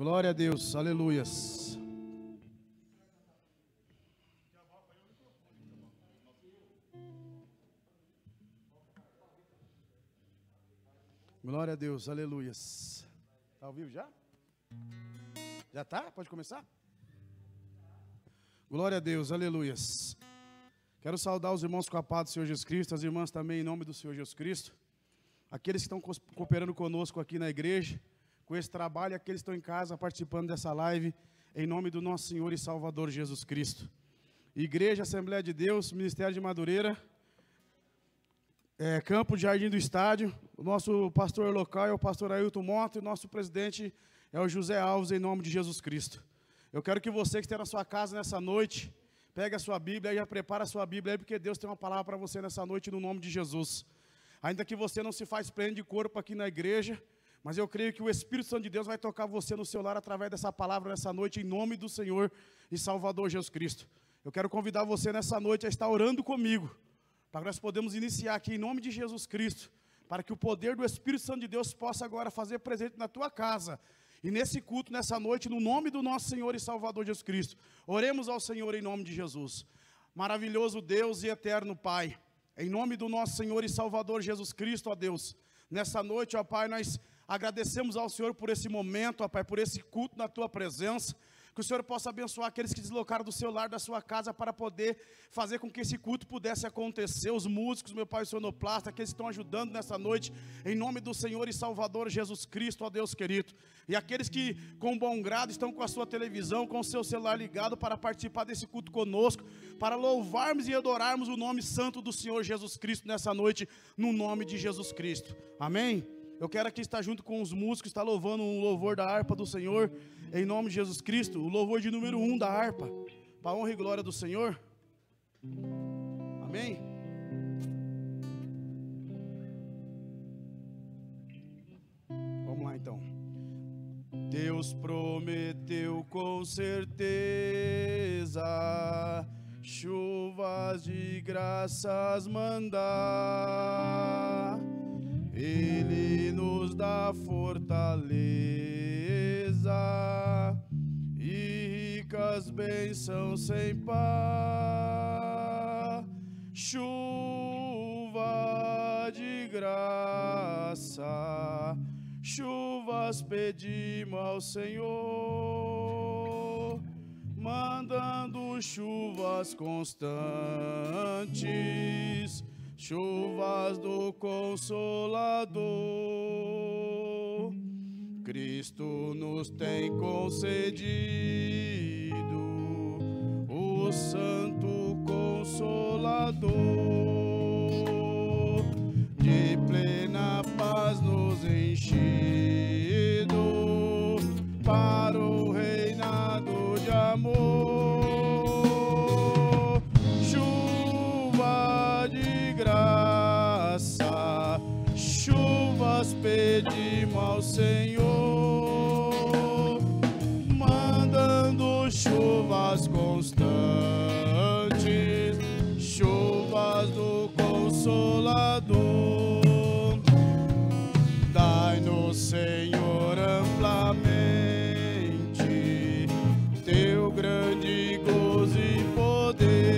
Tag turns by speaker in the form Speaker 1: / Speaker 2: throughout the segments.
Speaker 1: Glória a Deus, aleluias. Glória a Deus, aleluias. Está ao vivo já? Já está? Pode começar? Glória a Deus, aleluias. Quero saudar os irmãos com a paz do Senhor Jesus Cristo, as irmãs também em nome do Senhor Jesus Cristo. Aqueles que estão cooperando conosco aqui na igreja, com esse trabalho, e aqueles que estão em casa participando dessa live, em nome do nosso Senhor e Salvador Jesus Cristo. Igreja, Assembleia de Deus, Ministério de Madureira, Campo de Jardim do Estádio, o nosso pastor local é o pastor Ailton Mota, e o nosso presidente é o José Alves, em nome de Jesus Cristo. Eu quero que você que esteja na sua casa nessa noite, pegue a sua Bíblia e já prepara a sua Bíblia aí, porque Deus tem uma palavra para você nessa noite, no nome de Jesus. Ainda que você não se faz prende de corpo aqui na igreja, mas eu creio que o Espírito Santo de Deus vai tocar você no seu lar através dessa palavra nessa noite, em nome do Senhor e Salvador Jesus Cristo. Eu quero convidar você nessa noite a estar orando comigo, para que nós podemos iniciar aqui em nome de Jesus Cristo, para que o poder do Espírito Santo de Deus possa agora fazer presente na tua casa, e nesse culto, nessa noite, no nome do nosso Senhor e Salvador Jesus Cristo. Oremos ao Senhor em nome de Jesus. Maravilhoso Deus e eterno Pai, em nome do nosso Senhor e Salvador Jesus Cristo, ó Deus, nessa noite, ó Pai, nós agradecemos ao Senhor por esse momento, ó Pai, por esse culto na tua presença. Que o Senhor possa abençoar aqueles que deslocaram do seu lar, da sua casa, para poder fazer com que esse culto pudesse acontecer. Os músicos, meu Pai, o sonoplasta, aqueles que estão ajudando nessa noite, em nome do Senhor e Salvador Jesus Cristo, ó Deus querido. E aqueles que, com bom grado, estão com a sua televisão, com o seu celular ligado, para participar desse culto conosco, para louvarmos e adorarmos o nome santo do Senhor Jesus Cristo nessa noite, no nome de Jesus Cristo. Amém? Eu quero aqui estar junto com os músicos, estar louvando um louvor da harpa do Senhor, em nome de Jesus Cristo, o louvor de número 1 da harpa, para a honra e glória do Senhor. Amém? Vamos lá então. Deus prometeu com certeza chuvas de graças mandar. Ele nos dá fortaleza e ricas bênçãos sem par. Chuva de graça, chuvas pedimos ao Senhor, mandando chuvas constantes, chuvas do Consolador. Cristo nos tem concedido o Santo Consolador, de plena paz nos enchido para o reinado de amor. Chuva de graça, chuvas pedimos ao Senhor, mandando chuvas constantes, chuvas do Consolador. Dai-nos, Senhor, amplamente teu grande gozo e poder,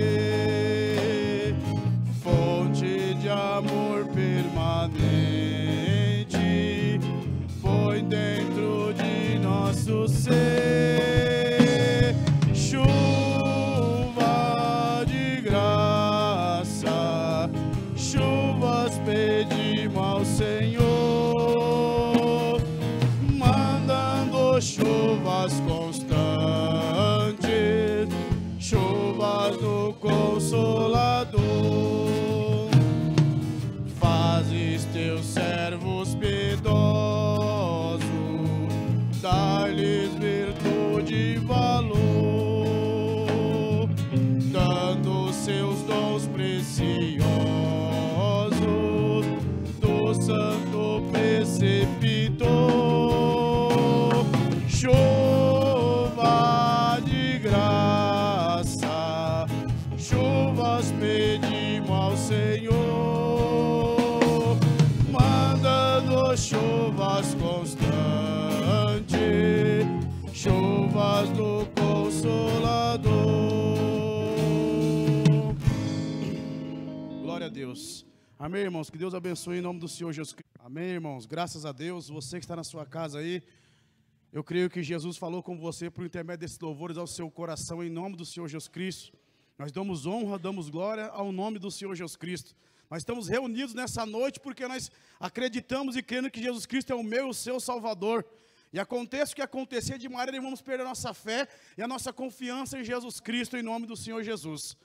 Speaker 1: fonte de amor permanente, põe dentro de nosso ser. Chuva de graça, chuvas pedimos ao Senhor, mandando chuvas constantes, chuvas do Consolador. Fazes teus servos piedosos, dá-lhes virtude e valor, dando seus dons preciosos do santo preceptor. Chuva de graça, chuvas pedimos ao Senhor, mandando chuvas constantes, Amém, irmãos? Que Deus abençoe em nome do Senhor Jesus Cristo. Amém, irmãos? Graças a Deus. Você que está na sua casa aí, eu creio que Jesus falou com você por intermédio desses louvores ao seu coração em nome do Senhor Jesus Cristo. Nós damos honra, damos glória ao nome do Senhor Jesus Cristo. Nós estamos reunidos nessa noite porque nós acreditamos e crendo que Jesus Cristo é o meu e o seu Salvador. E aconteça o que acontecer, de maneira nenhuma vamos perder a nossa fé e a nossa confiança em Jesus Cristo, em nome do Senhor Jesus.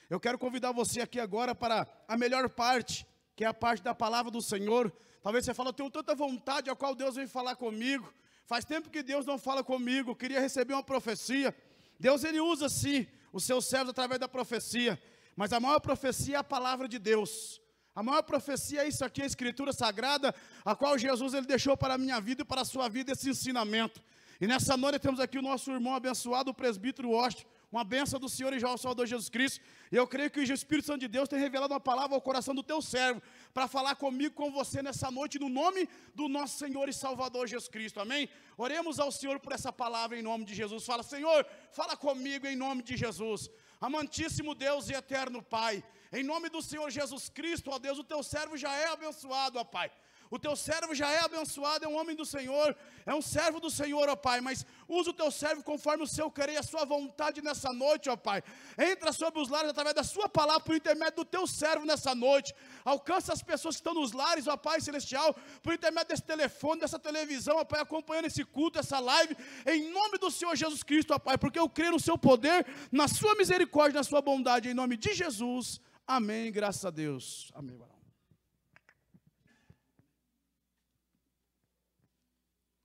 Speaker 1: Eu quero convidar você aqui agora para a melhor parte, que é a parte da palavra do Senhor. Talvez você fale, eu tenho tanta vontade a qual Deus vem falar comigo. Faz tempo que Deus não fala comigo, eu queria receber uma profecia. Deus, Ele usa sim os seus servos através da profecia. Mas a maior profecia é a palavra de Deus. A maior profecia é isso aqui, a Escritura Sagrada, a qual Jesus Ele deixou para a minha vida e para a sua vida esse ensinamento. E nessa noite temos aqui o nosso irmão abençoado, o presbítero Washington, uma bênção do Senhor e já o Salvador Jesus Cristo. E eu creio que o Espírito Santo de Deus tem revelado uma palavra ao coração do teu servo, para falar comigo, com você nessa noite, no nome do nosso Senhor e Salvador Jesus Cristo, amém? Oremos ao Senhor por essa palavra em nome de Jesus. Fala, Senhor, fala comigo em nome de Jesus. Amantíssimo Deus e eterno Pai, em nome do Senhor Jesus Cristo, ó Deus, o teu servo já é abençoado, ó Pai. O teu servo já é abençoado, é um homem do Senhor, é um servo do Senhor, ó Pai. Mas usa o teu servo conforme o seu querer e a sua vontade nessa noite, ó Pai. Entra sobre os lares através da sua palavra, por intermédio do teu servo nessa noite. Alcança as pessoas que estão nos lares, ó Pai Celestial, por intermédio desse telefone, dessa televisão, ó Pai, acompanhando esse culto, essa live, em nome do Senhor Jesus Cristo, ó Pai. Porque eu creio no seu poder, na sua misericórdia, na sua bondade, em nome de Jesus. Amém, graças a Deus. Amém, varão.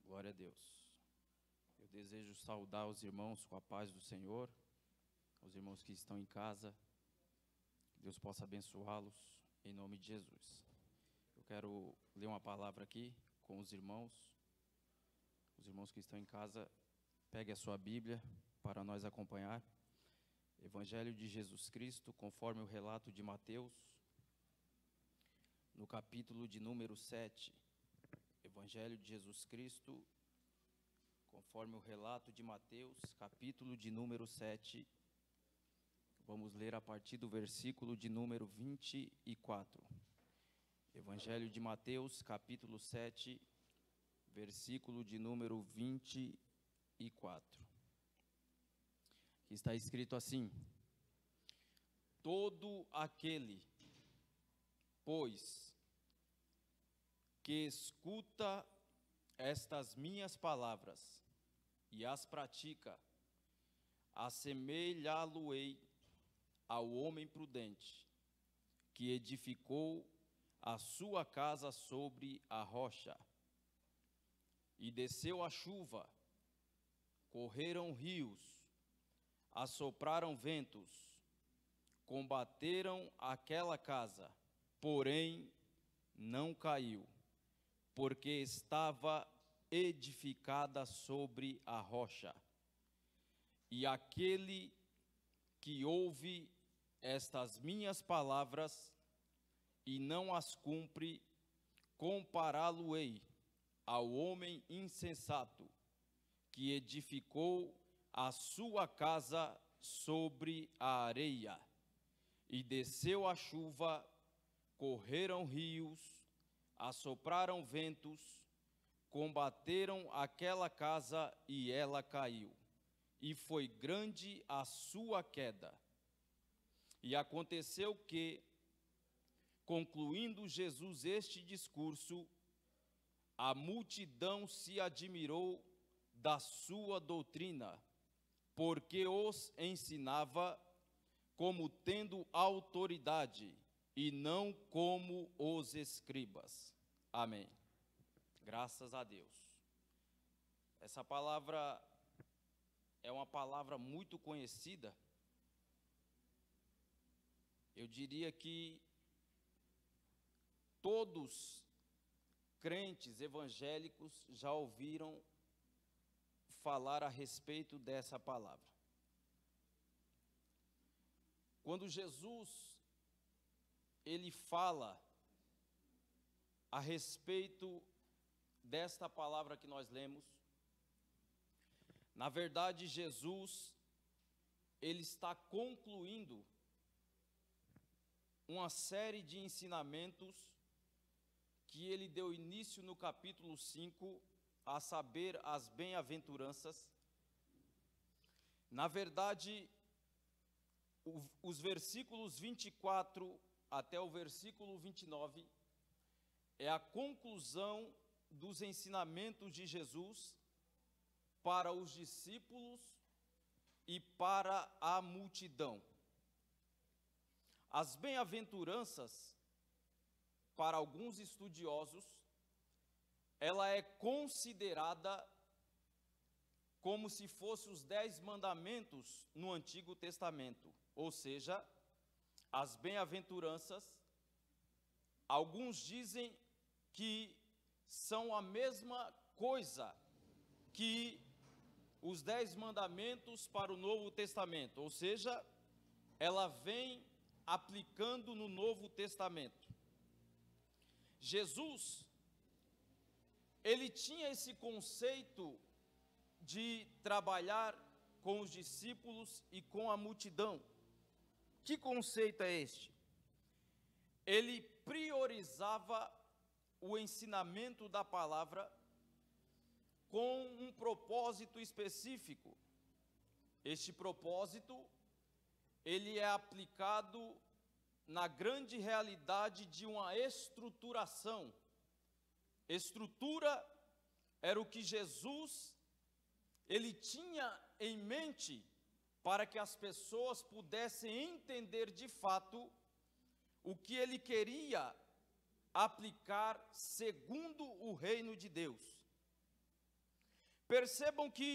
Speaker 2: Glória a Deus. Eu desejo saudar os irmãos com a paz do Senhor, os irmãos que estão em casa, que Deus possa abençoá-los em nome de Jesus. Eu quero ler uma palavra aqui com os irmãos que estão em casa, pegue a sua Bíblia para nós acompanhar. Evangelho de Jesus Cristo, conforme o relato de Mateus, no capítulo de número 7. Evangelho de Jesus Cristo, conforme o relato de Mateus, capítulo de número 7. Vamos ler a partir do versículo de número 24. Evangelho de Mateus, capítulo 7, versículo de número 24. Está escrito assim: todo aquele, pois, que escuta estas minhas palavras e as pratica, assemelhá-lo-ei ao homem prudente, que edificou a sua casa sobre a rocha. E desceu a chuva, correram rios, assopraram ventos, combateram aquela casa, porém não caiu, porque estava edificada sobre a rocha. E aquele que ouve estas minhas palavras e não as cumpre, compará-lo-ei ao homem insensato, que edificou a sua casa sobre a areia. E desceu a chuva, correram rios, assopraram ventos, combateram aquela casa e ela caiu. E foi grande a sua queda. E aconteceu que, concluindo Jesus este discurso, a multidão se admirou da sua doutrina, porque os ensinava como tendo autoridade e não como os escribas. Amém. Graças a Deus. Essa palavra é uma palavra muito conhecida. Eu diria que todos crentes evangélicos já ouviram falar a respeito dessa palavra. Quando Jesus ele fala a respeito desta palavra que nós lemos, na verdade Jesus ele está concluindo uma série de ensinamentos que ele deu início no capítulo 5, a saber, as bem-aventuranças. Na verdade, os versículos 24 até o versículo 29 é a conclusão dos ensinamentos de Jesus para os discípulos e para a multidão. As bem-aventuranças, para alguns estudiosos, ela é considerada como se fossem os 10 mandamentos no Antigo Testamento. Ou seja, as bem-aventuranças, alguns dizem que são a mesma coisa que os 10 mandamentos para o Novo Testamento. Ou seja, ela vem aplicando no Novo Testamento. Jesus, ele tinha esse conceito de trabalhar com os discípulos e com a multidão. Que conceito é este? Ele priorizava o ensinamento da palavra com um propósito específico. Este propósito, ele é aplicado na grande realidade de uma estruturação. Estrutura era o que Jesus, ele tinha em mente para que as pessoas pudessem entender de fato o que ele queria aplicar segundo o reino de Deus. Percebam que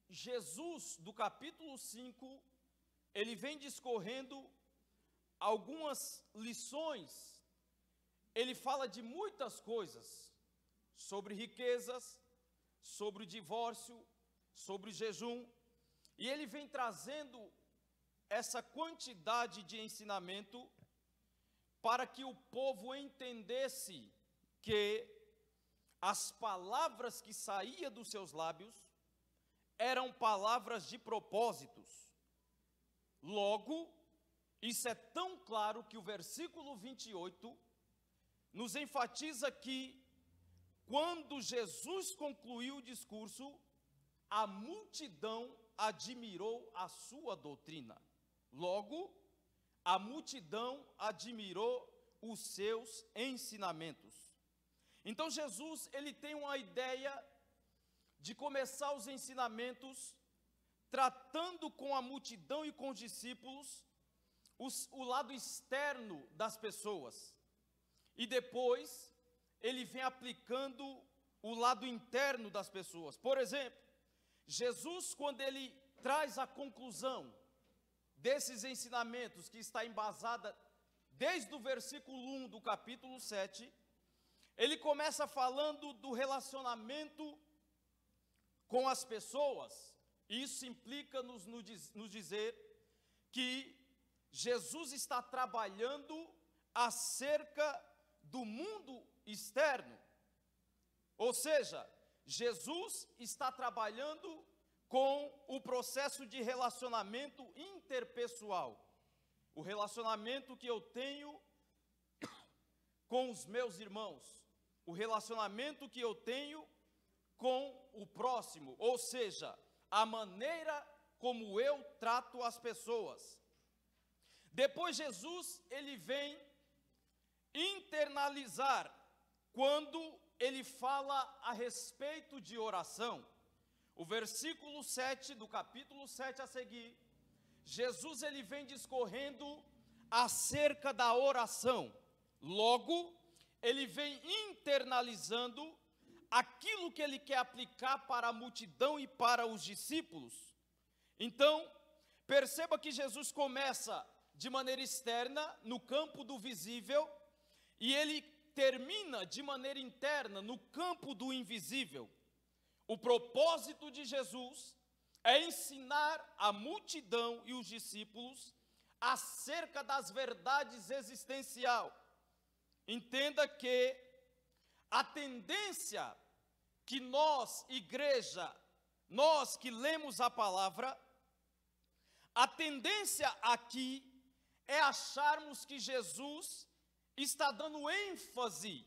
Speaker 2: Jesus, do capítulo 5, ele vem discorrendo algumas lições. Ele fala de muitas coisas, sobre riquezas, sobre o divórcio, sobre o jejum, e ele vem trazendo essa quantidade de ensinamento para que o povo entendesse que as palavras que saíam dos seus lábios eram palavras de propósitos. Logo, isso é tão claro que o versículo 28 nos enfatiza que, quando Jesus concluiu o discurso, a multidão admirou a sua doutrina. Logo, a multidão admirou os seus ensinamentos. Então Jesus, ele tem uma ideia de começar os ensinamentos tratando com a multidão e com os discípulos o lado externo das pessoas. E depois, ele vem aplicando o lado interno das pessoas. Por exemplo, Jesus, quando ele traz a conclusão desses ensinamentos, que está embasada desde o versículo 1 do capítulo 7, ele começa falando do relacionamento com as pessoas. Isso implica nos dizer que Jesus está trabalhando acerca do mundo externo. Ou seja, Jesus está trabalhando com o processo de relacionamento interpessoal. O relacionamento que eu tenho com os meus irmãos. O relacionamento que eu tenho com o próximo. Ou seja, a maneira como eu trato as pessoas. Depois Jesus, ele vem internalizar quando ele fala a respeito de oração. O versículo 7 do capítulo 7 a seguir, Jesus, ele vem discorrendo acerca da oração. Logo, ele vem internalizando aquilo que ele quer aplicar para a multidão e para os discípulos. Então, perceba que Jesus começa de maneira externa, no campo do visível, e ele termina de maneira interna, no campo do invisível. O propósito de Jesus é ensinar a multidão e os discípulos acerca das verdades existenciais. Entenda que a tendência que nós, igreja, nós que lemos a palavra, a tendência aqui
Speaker 3: é acharmos que Jesus está dando ênfase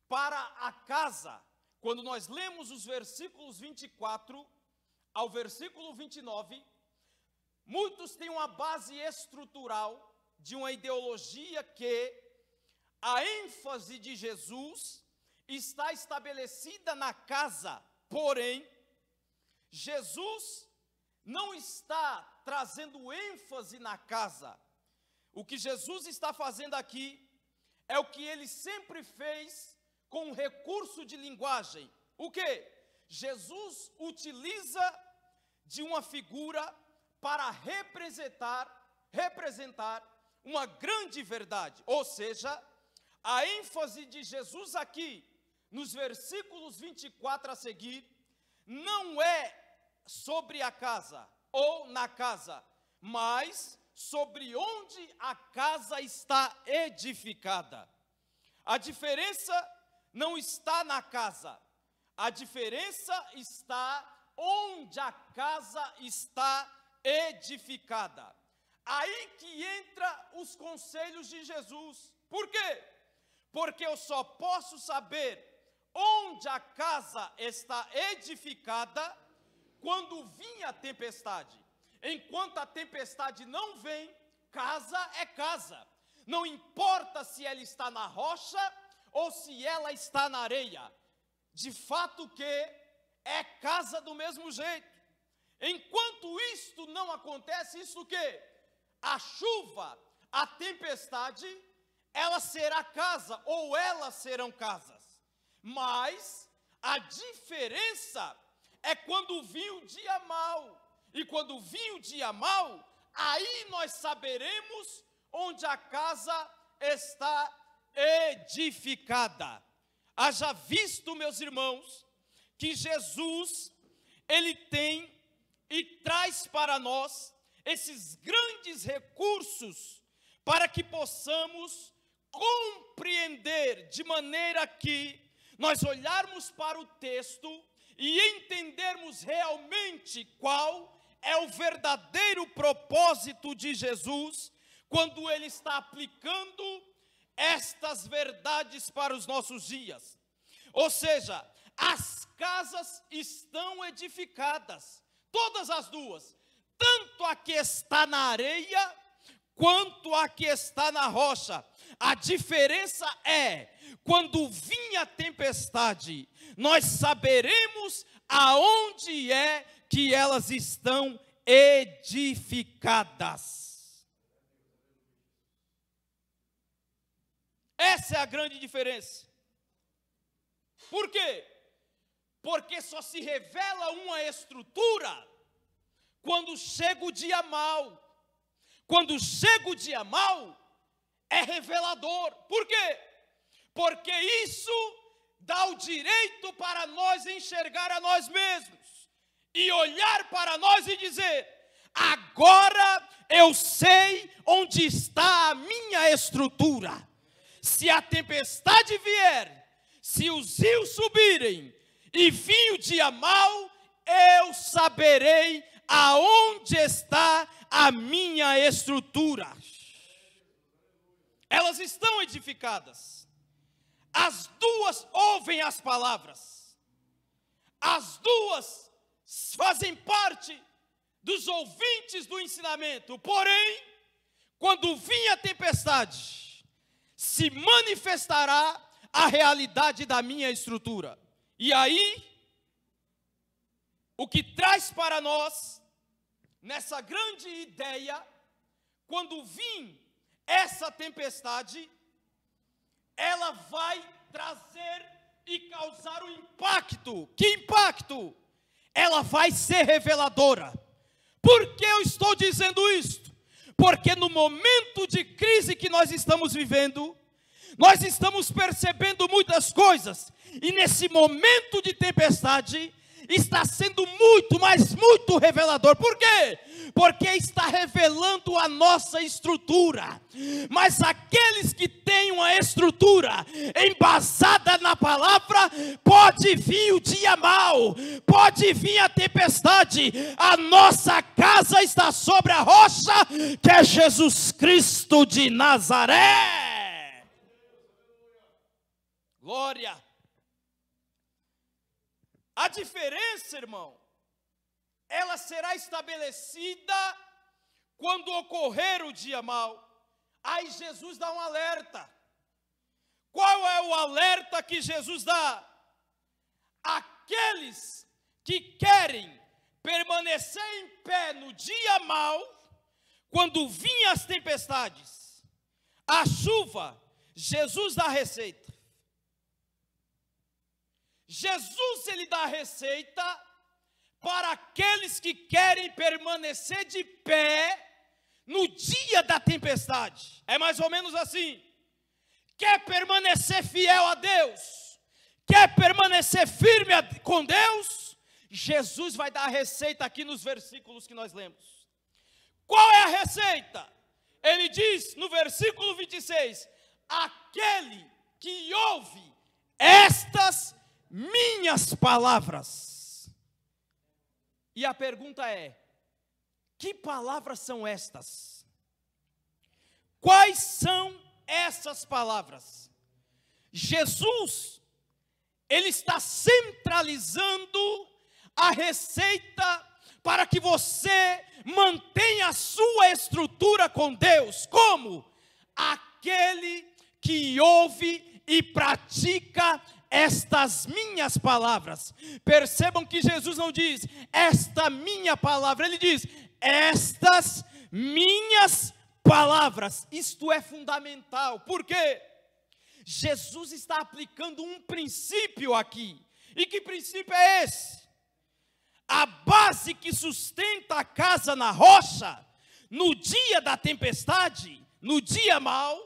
Speaker 3: para a casa. Quando nós lemos os versículos 24 ao versículo 29, muitos têm uma base estrutural de uma ideologia que a ênfase de Jesus está estabelecida na casa, porém, Jesus não está trazendo ênfase na casa. O que Jesus está fazendo aqui é o que ele sempre fez com um recurso de linguagem. O quê? Jesus utiliza de uma figura para representar uma grande verdade. Ou seja, a ênfase de Jesus aqui, nos versículos 24 a seguir, não é sobre a casa ou na casa, mas sobre onde a casa está edificada. A diferença não está na casa, a diferença está onde a casa está edificada. Aí que entra os conselhos de Jesus. Por quê? Porque eu só posso saber onde a casa está edificada quando vir a tempestade. Enquanto a tempestade não vem, casa é casa. Não importa se ela está na rocha ou se ela está na areia. De fato que é casa do mesmo jeito. Enquanto isto não acontece, isso o quê? A chuva, a tempestade, ela será casa, ou elas serão casas. Mas a diferença é quando vir o dia mau. E quando vir o dia mau, aí nós saberemos onde a casa está edificada. Haja visto, meus irmãos, que Jesus, ele tem e traz para nós esses grandes recursos para que possamos compreender de maneira que nós olharmos para o texto e entendermos realmente qual é o verdadeiro propósito de Jesus quando ele está aplicando estas verdades para os nossos dias. Ou seja, as casas estão edificadas, todas as duas, tanto a que está na areia, quanto a que está na rocha. A diferença é, quando vir a tempestade, nós saberemos aonde é que elas estão edificadas. Essa é a grande diferença. Por quê? Porque só se revela uma estrutura quando chega o dia mau. Quando chega o dia mau, é revelador. Por quê? Porque isso dá o direito para nós enxergar a nós mesmos e olhar para nós e dizer: agora eu sei onde está a minha estrutura. Se a tempestade vier, se os rios subirem e vir o dia mau, eu saberei aonde está a minha estrutura. Elas estão edificadas. As duas ouvem as palavras. As duas fazem parte dos ouvintes do ensinamento. Porém, quando vir a tempestade, se manifestará a realidade da minha estrutura. E aí, o que traz para nós, nessa grande ideia, quando vir essa tempestade, ela vai trazer e causar um impacto. Que impacto? Ela vai ser reveladora. Por que eu estou dizendo isto? Porque no momento de crise que nós estamos vivendo, nós estamos percebendo muitas coisas, e nesse momento de tempestade, está sendo muito, mas muito revelador. Por quê? Porque está revelando a nossa estrutura. Mas aqueles que têm uma estrutura embasada na palavra, pode vir o dia mau, pode vir a tempestade, a nossa casa está sobre a rocha, que é Jesus Cristo de Nazaré. Glória. A diferença, irmão, ela será estabelecida quando ocorrer o dia mau. Aí Jesus dá um alerta. Qual é o alerta que Jesus dá? Aqueles que querem permanecer em pé no dia mau, quando vinham as tempestades, a chuva, Jesus dá a receita. Jesus, ele dá a receita para aqueles que querem permanecer de pé no dia da tempestade. É mais ou menos assim. Quer permanecer fiel a Deus? Quer permanecer firme com Deus? Jesus vai dar a receita aqui nos versículos que nós lemos. Qual é a receita? Ele diz no versículo 26, aquele que ouve estas minhas palavras. E a pergunta é, que palavras são estas? Quais são essas palavras? Jesus, ele está centralizando a receita para que você mantenha a sua estrutura com Deus. Como? Aquele que ouve e pratica estas minhas palavras. Percebam que Jesus não diz, esta minha palavra. Ele diz, estas minhas palavras. Isto é fundamental. Por quê? Jesus está aplicando um princípio aqui. E que princípio é esse? A base que sustenta a casa na rocha, no dia da tempestade, no dia mau,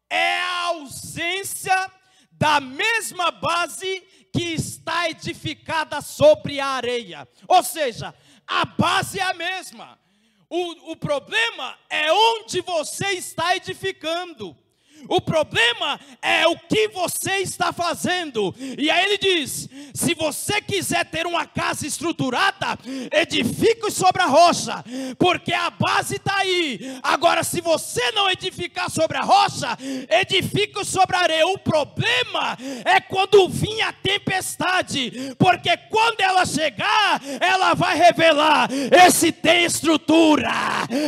Speaker 3: é a ausência da mesma base que está edificada sobre a areia. Ou seja, a base é a mesma. O problema é onde você está edificando. O problema é o que você está fazendo. E aí ele diz, se você quiser ter uma casa estruturada, edifique sobre a rocha, porque a base está aí. Agora, se você não edificar sobre a rocha, edifique sobre a areia. O problema é quando vir a tempestade, porque quando ela chegar, ela vai revelar, esse tem estrutura,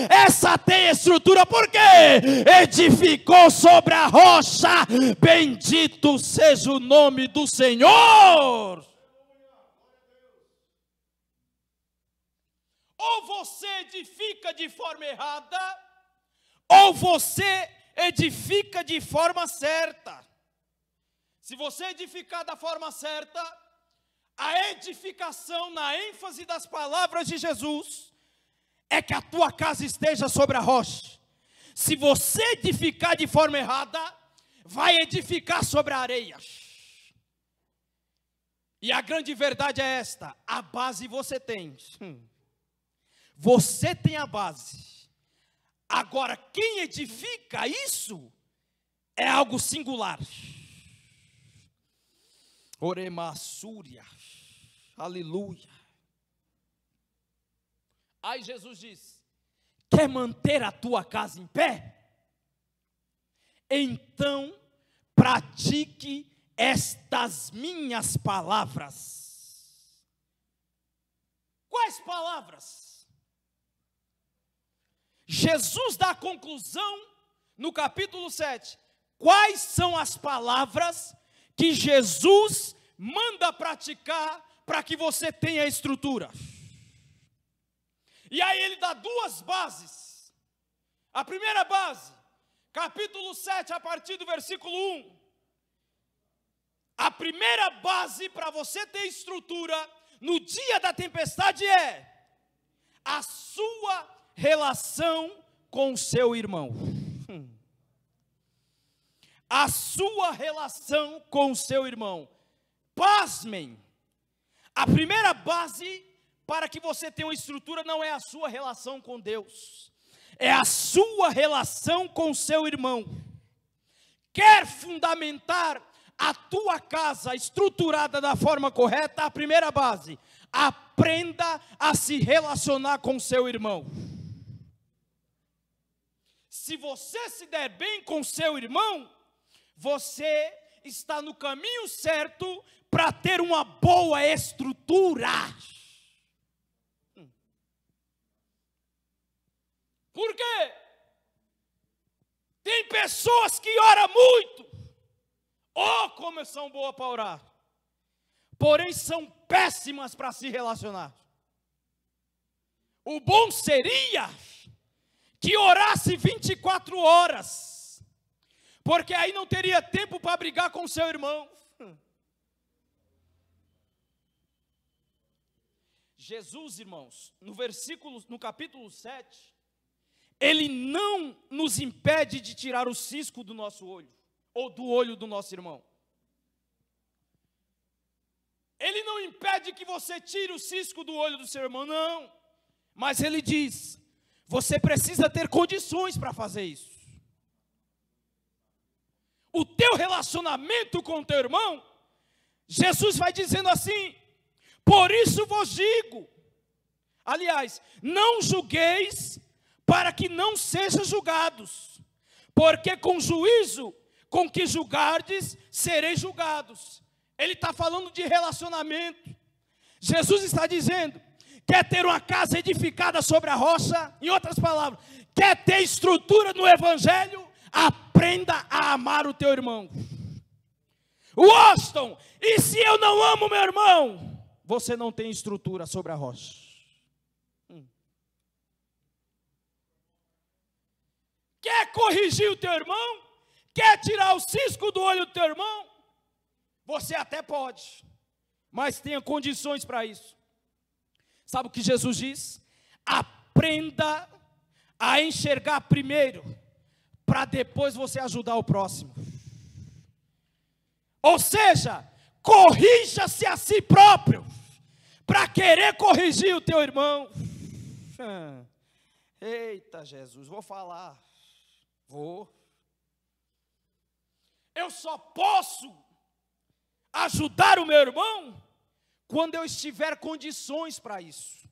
Speaker 3: essa tem estrutura, porque edificou sobre a rocha. Bendito seja o nome do Senhor. Ou você edifica de forma errada, ou você edifica de forma certa. Se você edificar da forma certa, a edificação na ênfase das palavras de Jesus é que a tua casa esteja sobre a rocha. Se você edificar de forma errada, vai edificar sobre a areia. E a grande verdade é esta, a base você tem. Você tem a base. Agora, quem edifica isso é algo singular. Oremassúria. Aleluia. Aí Jesus diz, quer manter a tua casa em pé? Então, pratique estas minhas palavras. Quais palavras? Jesus dá a conclusão no capítulo 7. Quais são as palavras que Jesus manda praticar para que você tenha estrutura? E aí ele dá duas bases. A primeira base, capítulo 7, a partir do versículo 1. A primeira base para você ter estrutura no dia da tempestade é a sua relação com o seu irmão. A sua relação com o seu irmão. Pasmem, A primeira base para que você tenha uma estrutura não é a sua relação com Deus, é a sua relação com o seu irmão. Quer fundamentar a tua casa estruturada da forma correta? A primeira base: aprenda a se relacionar com o seu irmão. Se você se der bem com o seu irmão, você está no caminho certo para ter uma boa estrutura. Por quê? Tem pessoas que oram muito. Oh, como são boas para orar. Porém, são péssimas para se relacionar. O bom seria que orasse 24 horas. Porque aí não teria tempo para brigar com o seu irmão. Jesus, irmãos, no capítulo 7, Ele não nos impede de tirar o cisco do nosso olho, ou do olho do nosso irmão. Ele não impede que você tire o cisco do olho do seu irmão, não. Mas Ele diz, você precisa ter condições para fazer isso. O teu relacionamento com o teu irmão, Jesus vai dizendo assim: por isso vos digo, aliás, não julgueis para que não sejam julgados, porque com juízo com que julgardes, sereis julgados. Ele está falando de relacionamento. Jesus está dizendo, quer ter uma casa edificada sobre a rocha? Em outras palavras, quer ter estrutura no evangelho? Aprenda a amar o teu irmão. Washington, e se eu não amo meu irmão? Você não tem estrutura sobre a rocha. Quer corrigir o teu irmão? Quer tirar o cisco do olho do teu irmão? Você até pode, mas tenha condições para isso. Sabe o que Jesus diz? Aprenda a enxergar primeiro, para depois você ajudar o próximo. Ou seja, corrija-se a si próprio, para querer corrigir o teu irmão. Eita Jesus, vou falar. Vou. Eu só posso ajudar o meu irmão quando eu estiver condições para isso.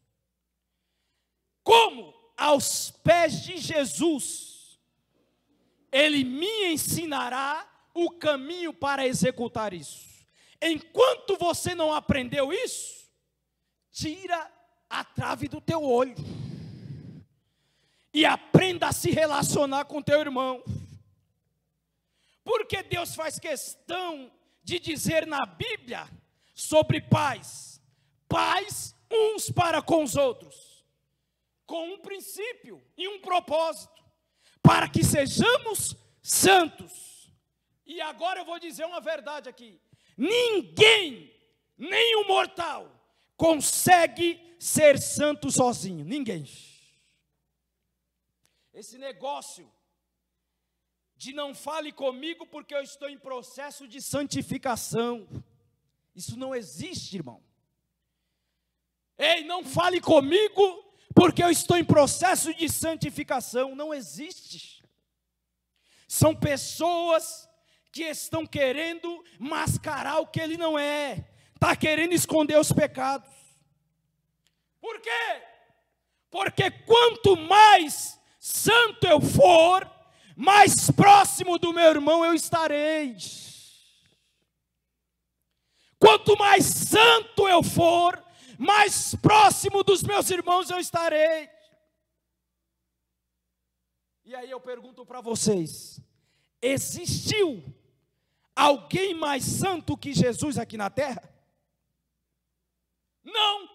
Speaker 3: Como? Aos pés de Jesus. Ele me ensinará o caminho para executar isso. Enquanto você não aprendeu isso, tira a trave do teu olho e aprenda a se relacionar com teu irmão. Porque Deus faz questão de dizer na Bíblia sobre pais, pais uns para com os outros, com um princípio e um propósito, para que sejamos santos. E agora eu vou dizer uma verdade aqui: ninguém, nenhum mortal, consegue ser santo sozinho, ninguém. Esse negócio de não fale comigo porque eu estou em processo de santificação, isso não existe, irmão. Ei, não fale comigo porque eu estou em processo de santificação, não existe. São pessoas que estão querendo mascarar o que ele não é, está querendo esconder os pecados. Por quê? Porque quanto mais santo eu for, mais próximo do meu irmão eu estarei. Quanto mais santo eu for, mais próximo dos meus irmãos eu estarei. E aí eu pergunto para vocês: existiu alguém mais santo que Jesus aqui na terra? Não.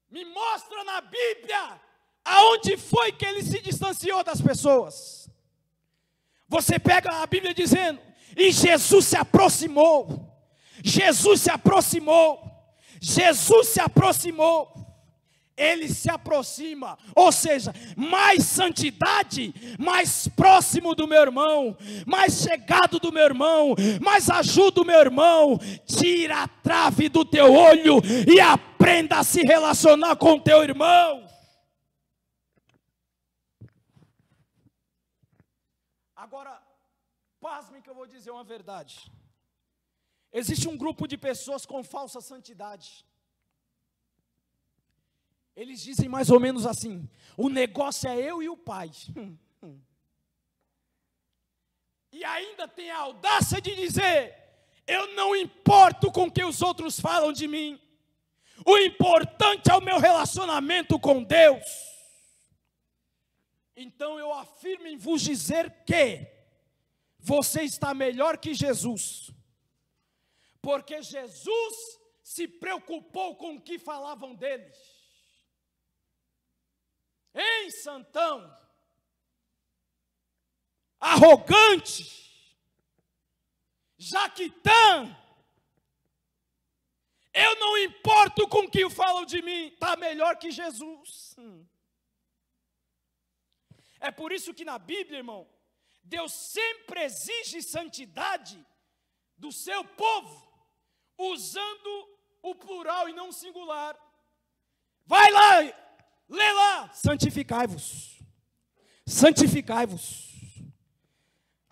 Speaker 3: Me mostra na Bíblia aonde foi que ele se distanciou das pessoas. Você pega a Bíblia dizendo, e Jesus se aproximou, Jesus se aproximou, Jesus se aproximou.
Speaker 4: ele se aproxima, ou seja, mais santidade, mais próximo do meu irmão, mais chegado do meu irmão, mais ajuda o meu irmão. Tira a trave do teu olho e aprenda a se relacionar com o teu irmão. Agora, pasmem que eu vou dizer uma verdade. Existe um grupo de pessoas com falsa santidade. Eles dizem mais ou menos assim: o negócio é eu e o pai. E ainda tem a audácia de dizer: eu não importo com o que os outros falam de mim. O importante é o meu relacionamento com Deus. Então eu afirmo em vos dizer que você está melhor que Jesus. Porque Jesus se preocupou com o que falavam dele. Hein, santão? Arrogante? Jaquitã? Eu não importo com o que falam de mim. Está melhor que Jesus. É por isso que na Bíblia, irmão, Deus sempre exige santidade do seu povo, usando o plural e não o singular. Vai lá, lê lá. Santificai-vos. Santificai-vos.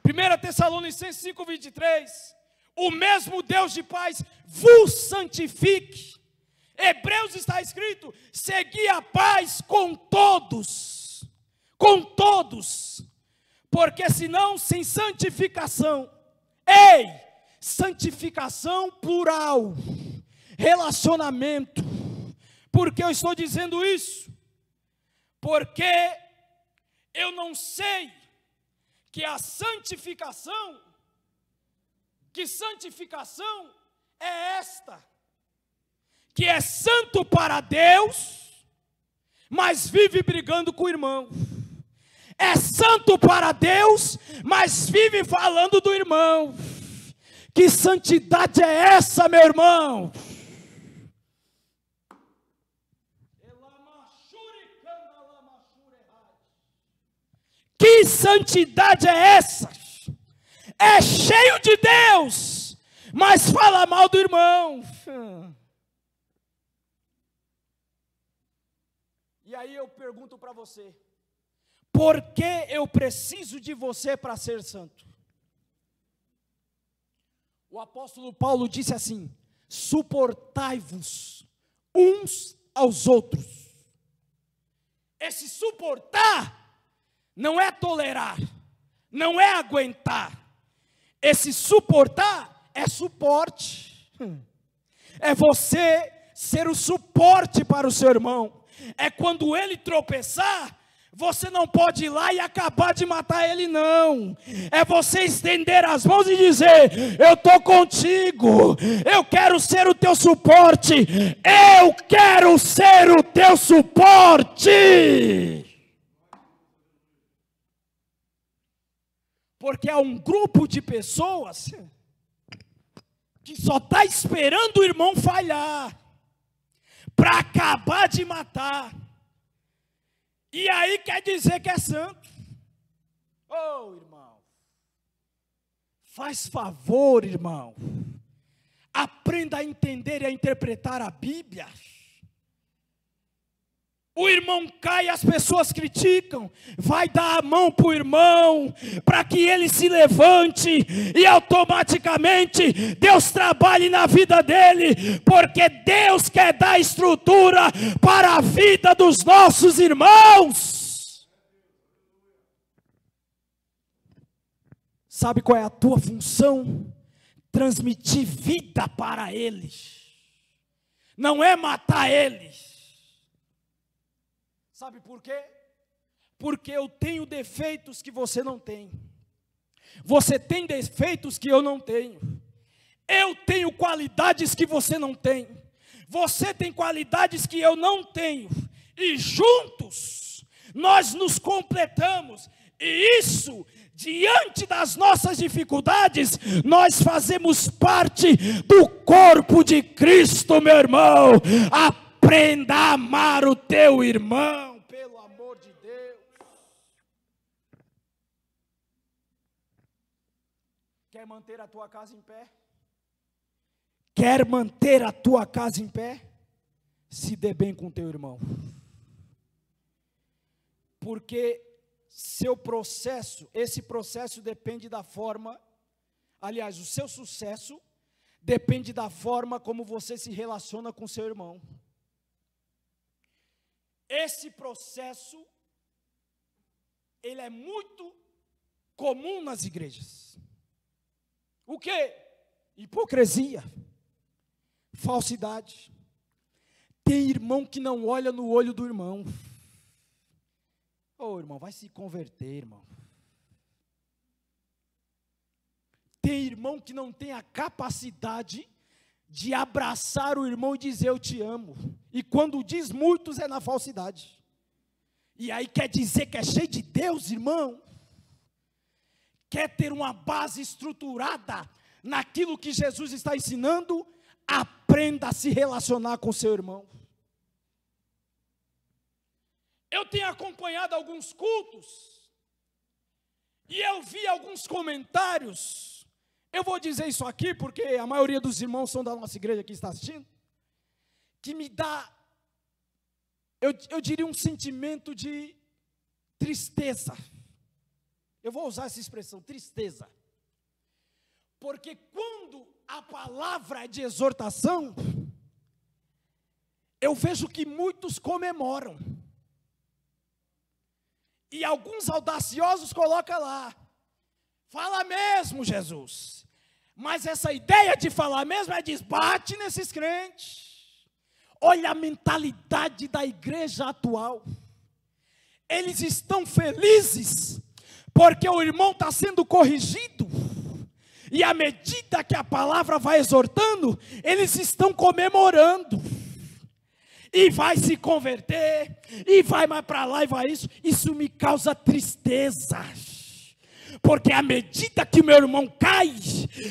Speaker 4: 1 Tessalonicenses 5:23. O mesmo Deus de paz vos santifique. Hebreus está escrito: segui a paz com todos. Com todos. Porque senão, sem santificação, santificação plural, relacionamento. Por que eu estou dizendo isso? Porque eu não sei que a santificação, que santificação é esta, que é santo para Deus, mas vive brigando com o irmão. É santo para Deus, mas vive falando do irmão. Que santidade é essa, meu irmão? Que santidade é essa? É cheio de Deus, mas fala mal do irmão. E aí eu pergunto para você: por que eu preciso de você para ser santo? O apóstolo Paulo disse assim: suportai-vos uns aos outros. Esse suportar não é tolerar, não é aguentar. Esse suportar é suporte. É você ser o suporte para o seu irmão. É quando ele tropeçar, você não pode ir lá e acabar de matar ele, não. É você estender as mãos e dizer: eu estou contigo, eu quero ser o teu suporte, eu quero ser o teu suporte. Porque há um grupo de pessoas que só está esperando o irmão falhar, para acabar de matar. E aí quer dizer que é santo. Oh, irmão, faz favor, irmão, aprenda a entender e a interpretar a Bíblia. O irmão cai e as pessoas criticam. Vai dar a mão para o irmão, para que ele se levante, e automaticamente Deus trabalhe na vida dele, porque Deus quer dar estrutura para a vida dos nossos irmãos. Sabe qual é a tua função? Transmitir vida para eles, não é matar eles. Sabe por quê? Porque eu tenho defeitos que você não tem. Você tem defeitos que eu não tenho. Eu tenho qualidades que você não tem. Você tem qualidades que eu não tenho. E juntos nós nos completamos. E isso, diante das nossas dificuldades, nós fazemos parte do corpo de Cristo, meu irmão. A aprenda a amar o teu irmão, pelo amor de Deus. Quer manter a tua casa em pé? Quer manter a tua casa em pé? Se dê bem com teu irmão. Porque esse processo depende da forma, aliás, o seu sucesso depende da forma como você se relaciona com seu irmão. Esse processo, ele é muito comum nas igrejas. O quê? Hipocrisia, falsidade. Tem irmão que não olha no olho do irmão. Ô, irmão, vai se converter, irmão. Tem irmão que não tem a capacidade de abraçar o irmão e dizer eu te amo. E quando diz muitos é na falsidade. E aí quer dizer que é cheio de Deus, irmão. Quer ter uma base estruturada naquilo que Jesus está ensinando? Aprenda a se relacionar com seu irmão. Eu tenho acompanhado alguns cultos e eu vi alguns comentários. Eu vou dizer isso aqui porque a maioria dos irmãos são da nossa igreja que está assistindo, que me dá, eu diria, um sentimento de tristeza. Eu vou usar essa expressão, tristeza. Porque quando a palavra é de exortação, eu vejo que muitos comemoram. E alguns audaciosos colocam lá, fala mesmo, Jesus. Mas essa ideia de falar mesmo desbate nesses crentes. Olha a mentalidade da igreja atual. Eles estão felizes porque o irmão está sendo corrigido. E à medida que a palavra vai exortando, eles estão comemorando. E vai se converter, e vai mais para lá, e vai isso. Isso me causa tristeza. Porque à medida que meu irmão cai,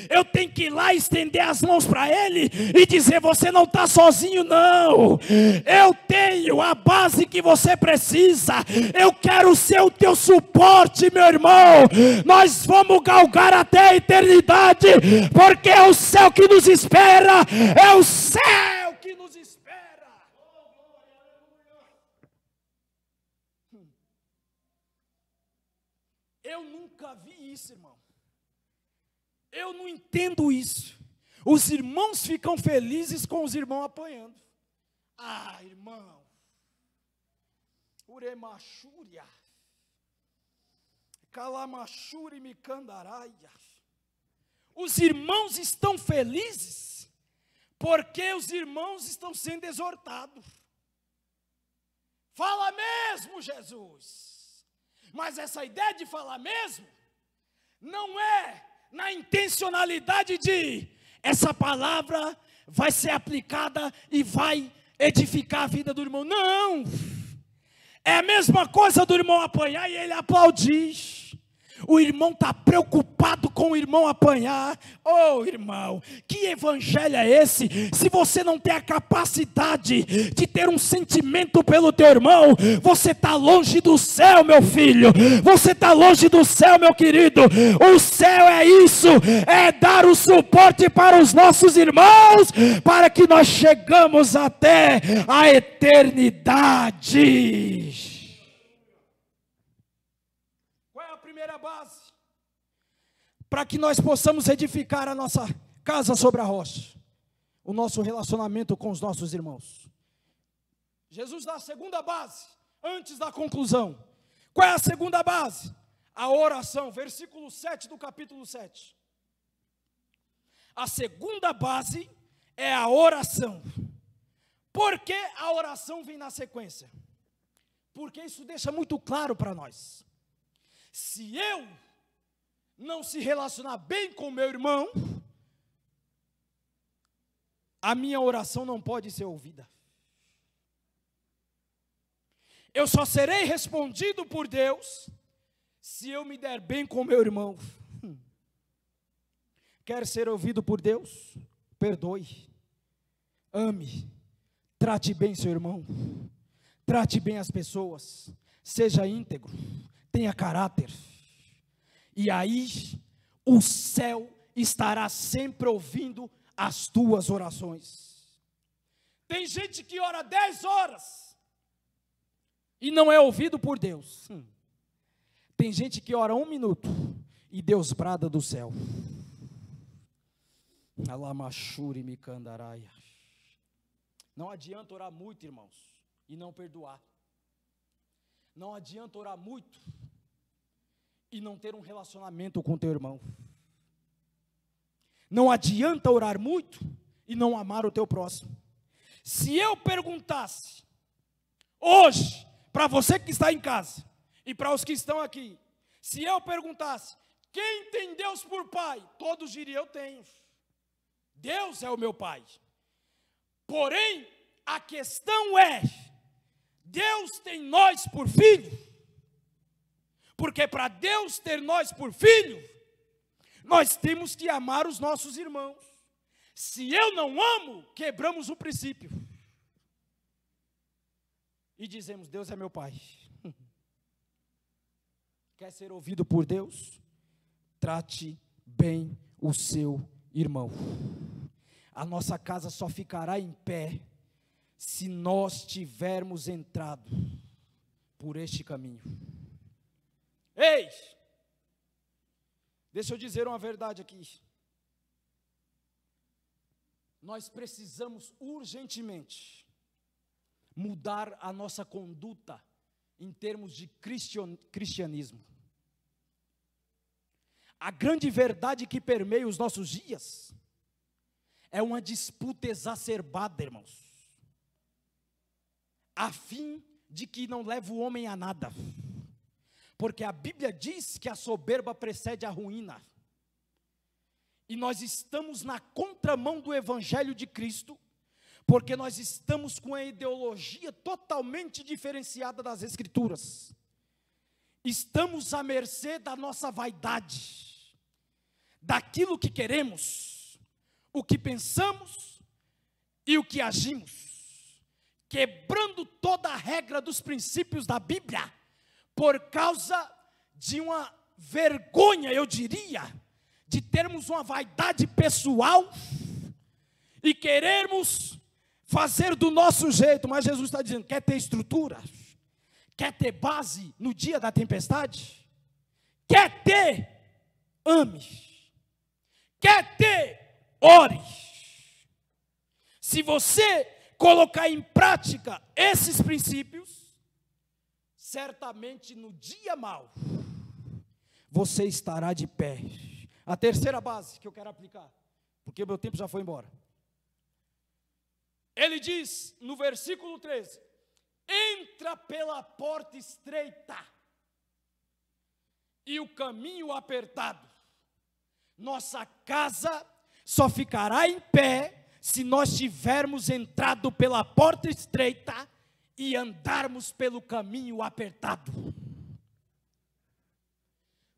Speaker 4: eu tenho que ir lá estender as mãos para ele e dizer, você não está sozinho não. Eu tenho a base que você precisa. Eu quero ser o teu suporte, meu irmão. Nós vamos galgar até a eternidade, porque é o céu que nos espera. É o céu que nos espera. Eu nunca vi isso, irmão. Eu não entendo isso. Os irmãos ficam felizes com os irmãos apanhando. Ah, irmão. Uremachúria. Calamachúria e micandaraia. Os irmãos estão felizes porque os irmãos estão sendo exortados. Fala mesmo, Jesus. Mas essa ideia de falar mesmo, não é na intencionalidade de, essa palavra vai ser aplicada e vai edificar a vida do irmão. Não! É a mesma coisa do irmão apanhar e ele aplaudir. O irmão está preocupado com o irmão apanhar. Oh, irmão, que evangelho é esse? Se você não tem a capacidade de ter um sentimento pelo teu irmão, você está longe do céu, meu filho. Você está longe do céu, meu querido. O céu é isso, é dar o suporte para os nossos irmãos, para que nós chegamos até a eternidade. Base para que nós possamos edificar a nossa casa sobre a rocha, o nosso relacionamento com os nossos irmãos. Jesus dá a segunda base, antes da conclusão. Qual é a segunda base? A oração, versículo 7 do capítulo 7. A segunda base é a oração. Por que a oração vem na sequência? Porque isso deixa muito claro para nós. Se eu não se relacionar bem com meu irmão, a minha oração não pode ser ouvida. Eu só serei respondido por Deus se eu me der bem com meu irmão. Quer ser ouvido por Deus? Perdoe, ame, Trate bem seu irmão, trate bem as pessoas, seja íntegro, tenha caráter, e aí o céu estará sempre ouvindo as tuas orações. Tem gente que ora 10 horas e não é ouvido por Deus. Tem gente que ora 1 minuto e Deus brada do céu. Alamachuri Mikandaraia. Não adianta orar muito, irmãos, e não perdoar. Não adianta orar muito e não ter um relacionamento com teu irmão. Não adianta orar muito e não amar o teu próximo. Se eu perguntasse hoje, para você que está em casa e para os que estão aqui, se eu perguntasse, quem tem Deus por pai? Todos diriam, eu tenho. Deus é o meu pai. Porém, a questão é, Deus tem nós por filho? Porque para Deus ter nós por filho, nós temos que amar os nossos irmãos. Se eu não amo, quebramos o princípio. E dizemos, Deus é meu pai. Quer ser ouvido por Deus? Trate bem o seu irmão. A nossa casa só ficará em pé se nós tivermos entrado por este caminho. Ei! Deixa eu dizer uma verdade aqui. Nós precisamos urgentemente mudar a nossa conduta em termos de cristianismo. A grande verdade que permeia os nossos dias é uma disputa exacerbada, irmãos, a fim de que não leve o homem a nada, porque a Bíblia diz que a soberba precede a ruína, e nós estamos na contramão do Evangelho de Cristo, porque nós estamos com a ideologia totalmente diferenciada das Escrituras, estamos à mercê da nossa vaidade, daquilo que queremos, o que pensamos e o que agimos, quebrando toda a regra dos princípios da Bíblia, por causa de uma vergonha, eu diria, de termos uma vaidade pessoal e querermos fazer do nosso jeito. Mas Jesus está dizendo, quer ter estrutura? Quer ter base no dia da tempestade? Quer ter? Ame. Quer ter? Ore. Se você colocar em prática esses princípios, certamente no dia mau, você estará de pé. A terceira base que eu quero aplicar, porque o meu tempo já foi embora. Ele diz no versículo 13, entra pela porta estreita e o caminho apertado. Nossa casa só ficará em pé se nós tivermos entrado pela porta estreita e andarmos pelo caminho apertado.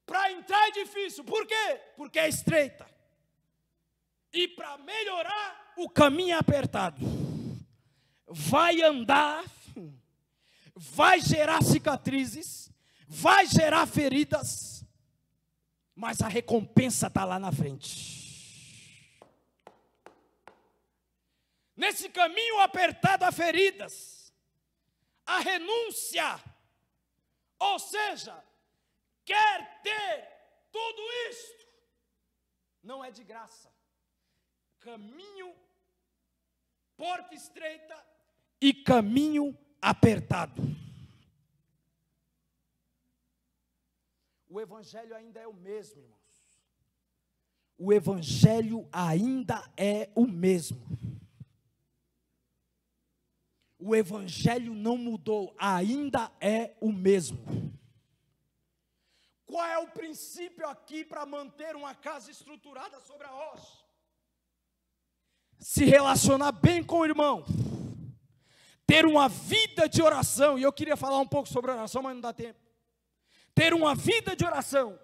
Speaker 4: Para entrar é difícil, por quê? Porque é estreita. E para melhorar, o caminho é apertado. Vai andar, vai gerar cicatrizes, vai gerar feridas, mas a recompensa está lá na frente. Nesse caminho apertado há feridas, a renúncia, ou seja, quer ter tudo isto, não é de graça. Caminho, porta estreita e caminho apertado. O evangelho ainda é o mesmo, irmãos. O evangelho ainda é o mesmo. O evangelho não mudou, ainda é o mesmo. Qual é o princípio aqui para manter uma casa estruturada sobre a rocha? Se relacionar bem com o irmão, ter uma vida de oração, e eu queria falar um pouco sobre oração, mas não dá tempo. Ter uma vida de oração.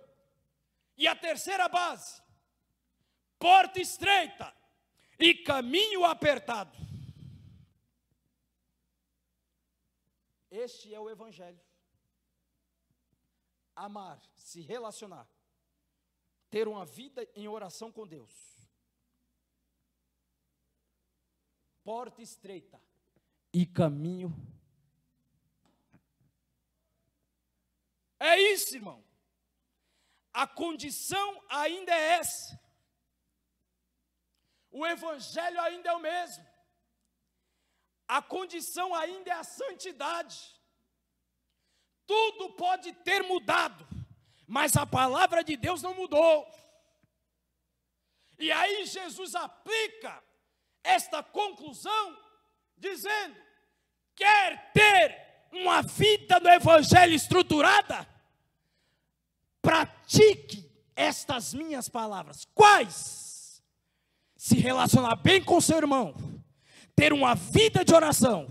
Speaker 4: E a terceira base, porta estreita e caminho apertado. Este é o Evangelho. Amar, se relacionar, ter uma vida em oração com Deus. Porta estreita e caminho. É isso, irmão. A condição ainda é essa. O Evangelho ainda é o mesmo. A condição ainda é a santidade. Tudo pode ter mudado, mas a palavra de Deus não mudou. E aí Jesus aplica esta conclusão, dizendo: quer ter uma vida no Evangelho estruturada? Pratique estas minhas palavras. Quais? Se relacionar bem com seu irmão, ter uma vida de oração,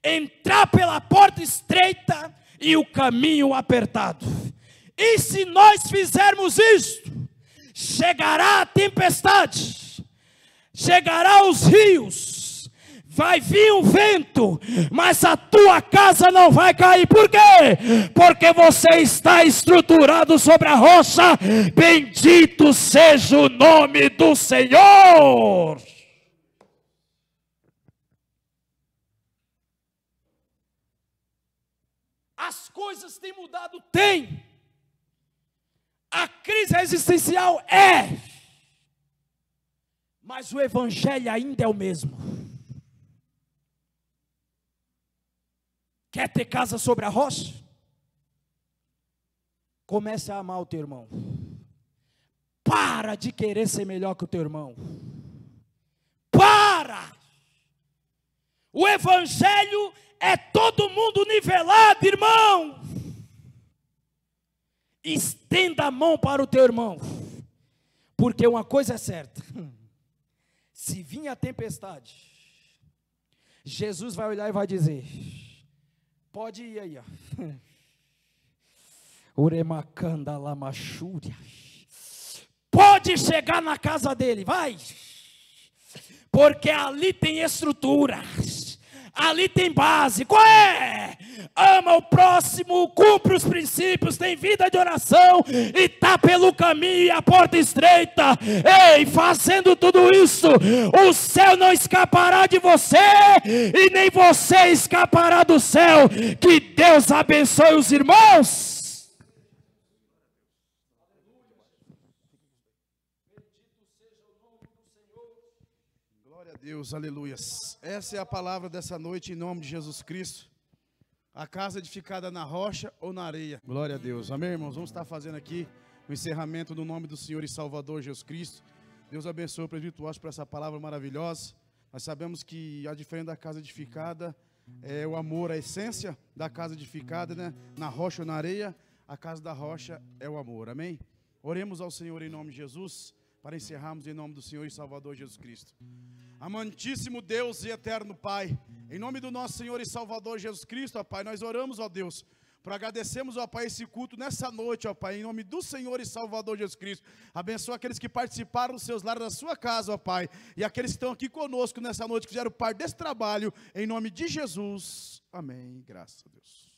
Speaker 4: entrar pela porta estreita e o caminho apertado. E se nós fizermos isto, chegará a tempestade, chegará os rios, vai vir o vento, mas a tua casa não vai cair. Por quê? Porque você está estruturado sobre a rocha. Bendito seja o nome do Senhor. As coisas têm mudado? Tem. A crise existencial é. Mas o Evangelho ainda é o mesmo. Quer ter casa sobre a rocha? Comece a amar o teu irmão. Para de querer ser melhor que o teu irmão. Para! O Evangelho é todo mundo nivelado, irmão. Estenda a mão para o teu irmão. Porque uma coisa é certa. Se vir a tempestade, Jesus vai olhar e vai dizer: pode ir aí, ó. Uremacanda lamachúria. Pode chegar na casa dele, vai. Porque ali tem estrutura. Ali tem base. Qual é? Ama o próximo, cumpre os princípios, tem vida de oração e está pelo caminho e a porta estreita. Ei, fazendo tudo isso, o céu não escapará de você e nem você escapará do céu. Que Deus abençoe os irmãos.
Speaker 1: Deus, aleluias. Essa é a palavra dessa noite em nome de Jesus Cristo. A casa edificada na rocha ou na areia. Glória a Deus. Amém, irmãos? Vamos estar fazendo aqui o encerramento no nome do Senhor e Salvador Jesus Cristo. Deus abençoe o presbítero Washington por essa palavra maravilhosa. Nós sabemos que a diferença da casa edificada é o amor, a essência da casa edificada, né? Na rocha ou na areia. A casa da rocha é o amor. Amém? Oremos ao Senhor em nome de Jesus, para encerrarmos em nome do Senhor e Salvador Jesus Cristo. Amantíssimo Deus e eterno Pai, em nome do nosso Senhor e Salvador Jesus Cristo, ó Pai, nós oramos, ó Deus, para agradecermos, ó Pai, esse culto nessa noite, ó Pai, em nome do Senhor e Salvador Jesus Cristo. Abençoa aqueles que participaram dos seus lares, da sua casa, ó Pai, e aqueles que estão aqui conosco nessa noite, que fizeram parte desse trabalho, em nome de Jesus. Amém. Graças a Deus.